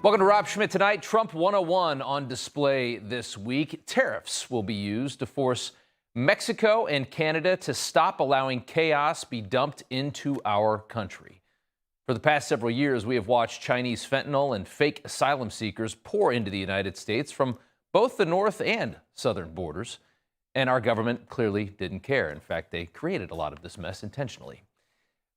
Welcome to Rob Schmitt Tonight. Trump 101 on display this week. Tariffs will be used to force Mexico and Canada to stop allowing chaos be dumped into our country. For the past several years, we have watched Chinese fentanyl and fake asylum seekers pour into the United States from both the north and southern borders. And our government clearly didn't care. In fact, they created a lot of this mess intentionally.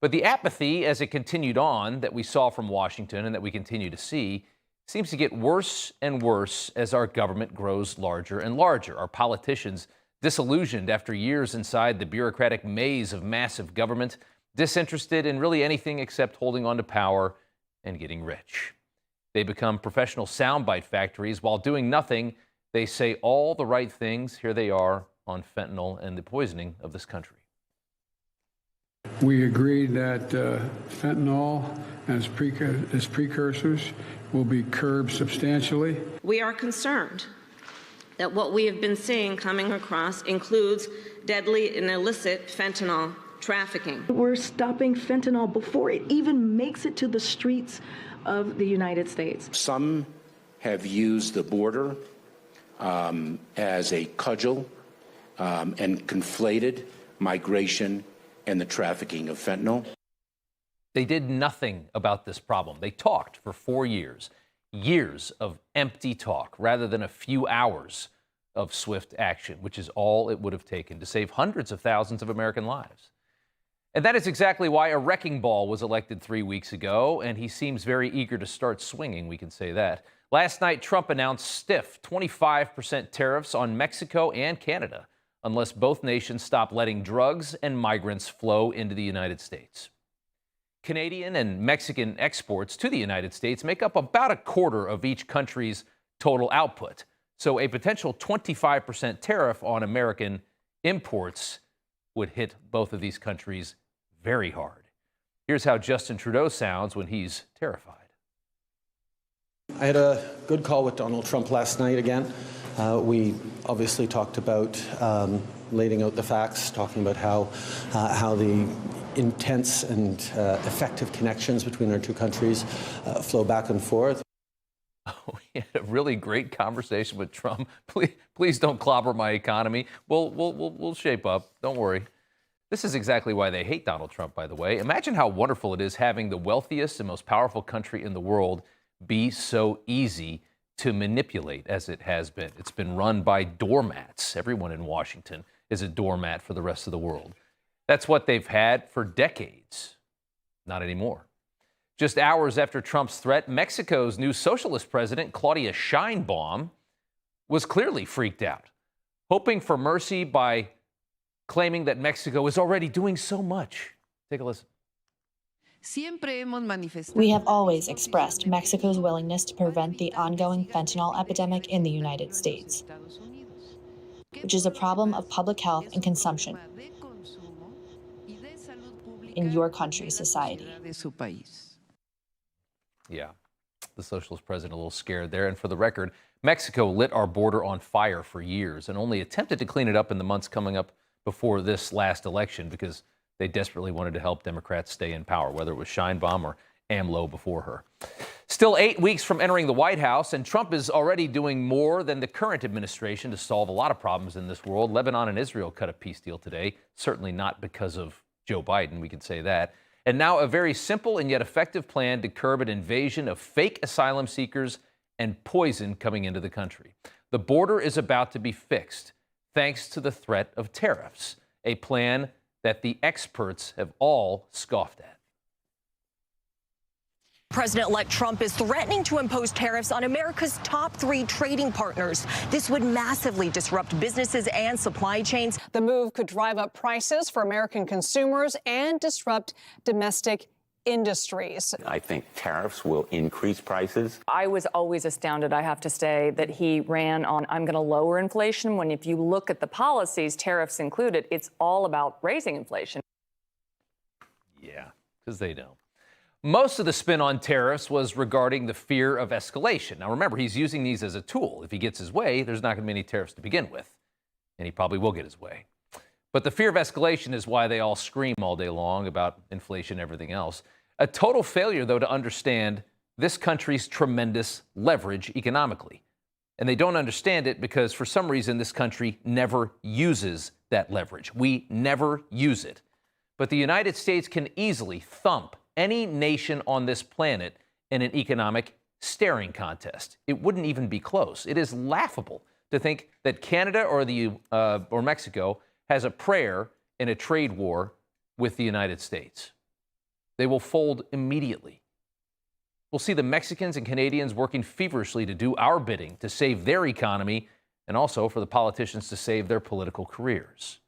But the apathy as it continued on that we saw from Washington and that we continue to see seems to get worse and worse as our government grows larger and larger. Our politicians disillusioned after years inside the bureaucratic maze of massive government, disinterested in really anything except holding on to power and getting rich. They become professional soundbite factories. While doing nothing, they say all the right things. Here they are on fentanyl and the poisoning of this country. We agreed that fentanyl as precursors will be curbed substantially. We are concerned that what we have been seeing coming across includes deadly and illicit fentanyl trafficking. We're stopping fentanyl before it even makes it to the streets of the United States. Some have used the border as a cudgel and conflated migration and the trafficking of fentanyl. They did nothing about this problem. They talked for 4 years, years of empty talk, rather than a few hours of swift action, which is all it would have taken to save hundreds of thousands of American lives. And that is exactly why a wrecking ball was elected 3 weeks ago, and he seems very eager to start swinging, we can say that. Last night, Trump announced stiff 25% tariffs on Mexico and Canada, unless both nations stop letting drugs and migrants flow into the United States. Canadian and Mexican exports to the United States make up about a quarter of each country's total output. So a potential 25% tariff on American imports would hit both of these countries very hard. Here's how Justin Trudeau sounds when he's terrified. I had a good call with Donald Trump last night again. We obviously talked about laying out the facts, talking about how the intense and effective connections between our two countries flow back and forth. Oh, we had a really great conversation with Trump. Please don't clobber my economy. We'll shape up. Don't worry. This is exactly why they hate Donald Trump, by the way. Imagine how wonderful it is having the wealthiest and most powerful country in the world be so easy to manipulate as it has been. It's been run by doormats. Everyone in Washington is a doormat for the rest of the world. That's what they've had for decades. Not anymore. Just hours after Trump's threat, Mexico's new socialist president, Claudia Sheinbaum, was clearly freaked out, hoping for mercy by claiming that Mexico is already doing so much. Take a listen. We have always expressed Mexico's willingness to prevent the ongoing fentanyl epidemic in the United States, which is a problem of public health and consumption in your country's society. Yeah, the socialist president a little scared there. And for the record, Mexico lit our border on fire for years and only attempted to clean it up in the months coming up before this last election because they desperately wanted to help Democrats stay in power, whether it was Sheinbaum or AMLO before her. Still 8 weeks from entering the White House, and Trump is already doing more than the current administration to solve a lot of problems in this world. Lebanon and Israel cut a peace deal today, certainly not because of Joe Biden, we can say that. And now a very simple and yet effective plan to curb an invasion of fake asylum seekers and poison coming into the country. The border is about to be fixed thanks to the threat of tariffs, a plan that the experts have all scoffed at. President-elect Trump is threatening to impose tariffs on America's top 3 trading partners. This would massively disrupt businesses and supply chains. The move could drive up prices for American consumers and disrupt domestic industries. I think tariffs will increase prices. I was always astounded, I have to say, that he ran on, I'm going to lower inflation, when if you look at the policies, tariffs included, it's all about raising inflation. Yeah, because they don't. Most of the spin on tariffs was regarding the fear of escalation. Now, remember, he's using these as a tool. If he gets his way, there's not going to be any tariffs to begin with, and he probably will get his way. But the fear of escalation is why they all scream all day long about inflation and everything else. A total failure, though, to understand this country's tremendous leverage economically. And they don't understand it because for some reason this country never uses that leverage. We never use it. But the United States can easily thump any nation on this planet in an economic staring contest. It wouldn't even be close. It is laughable to think that Canada or Mexico has a prayer in a trade war with the United States. They will fold immediately. We'll see the Mexicans and Canadians working feverishly to do our bidding to save their economy and also for the politicians to save their political careers.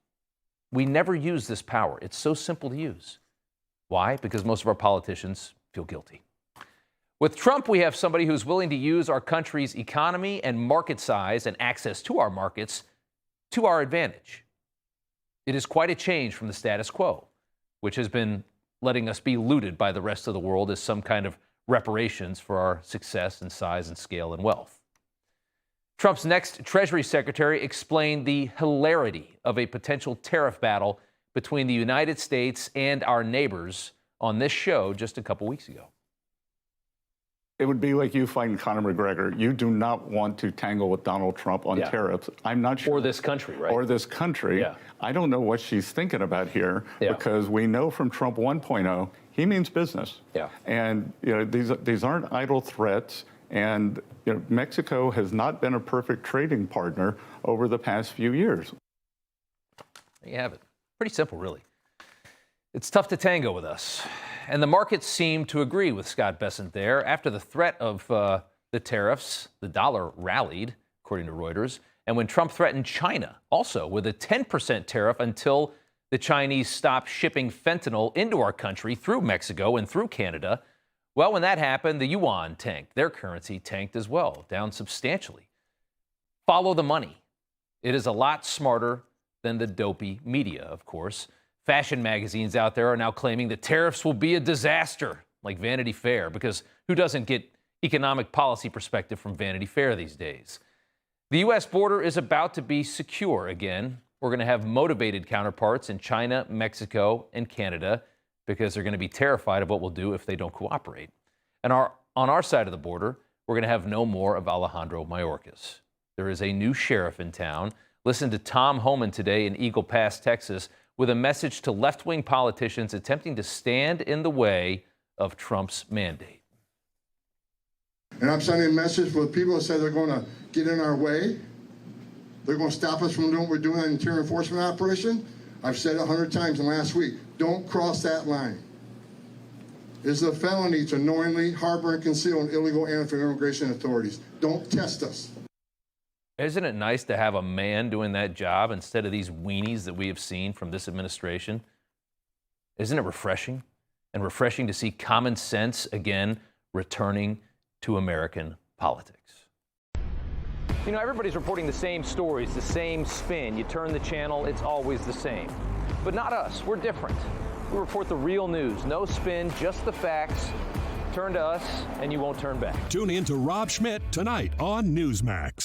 We never use this power. It's so simple to use. Why? Because most of our politicians feel guilty. With Trump, we have somebody who's willing to use our country's economy and market size and access to our markets to our advantage. It is quite a change from the status quo, which has been letting us be looted by the rest of the world as some kind of reparations for our success and size and scale and wealth. Trump's next Treasury Secretary explained the hilarity of a potential tariff battle between the United States and our neighbors on this show just a couple weeks ago. It would be like you fighting Conor McGregor. You do not want to tangle with Donald Trump on tariffs. I'm not sure. Or this country, right? Or this country. Yeah. I don't know what she's thinking about here because we know from Trump 1.0, he means business. Yeah. And these aren't idle threats. And Mexico has not been a perfect trading partner over the past few years. There you have it. Pretty simple, really. It's tough to tango with us. And the markets seem to agree with Scott Bessent there. After the threat of the tariffs, the dollar rallied, according to Reuters. And when Trump threatened China also with a 10% tariff until the Chinese stop shipping fentanyl into our country through Mexico and through Canada, well, when that happened, the yuan tanked. Their currency tanked as well, down substantially. Follow the money. It is a lot smarter than the dopey media, of course. Fashion magazines out there are now claiming that tariffs will be a disaster, like Vanity Fair, because who doesn't get economic policy perspective from Vanity Fair these days? The U.S. border is about to be secure again. We're going to have motivated counterparts in China, Mexico, and Canada because they're going to be terrified of what we'll do if they don't cooperate. And on our side of the border, we're going to have no more of Alejandro Mayorkas. There is a new sheriff in town. Listen to Tom Homan today in Eagle Pass, Texas, with a message to left-wing politicians attempting to stand in the way of Trump's mandate. And I'm sending a message for the people that say they're going to get in our way. They're going to stop us from doing what we're doing on the interior enforcement operation. I've said it 100 times in the last week. Don't cross that line. It's a felony to knowingly harbor and conceal an illegal alien from immigration authorities. Don't test us. Isn't it nice to have a man doing that job instead of these weenies that we have seen from this administration? Isn't it refreshing? And refreshing to see common sense again returning to American politics. You know, everybody's reporting the same stories, the same spin. You turn the channel, it's always the same. But not us. We're different. We report the real news. No spin, just the facts. Turn to us, and you won't turn back. Tune in to Rob Schmitt tonight on Newsmax.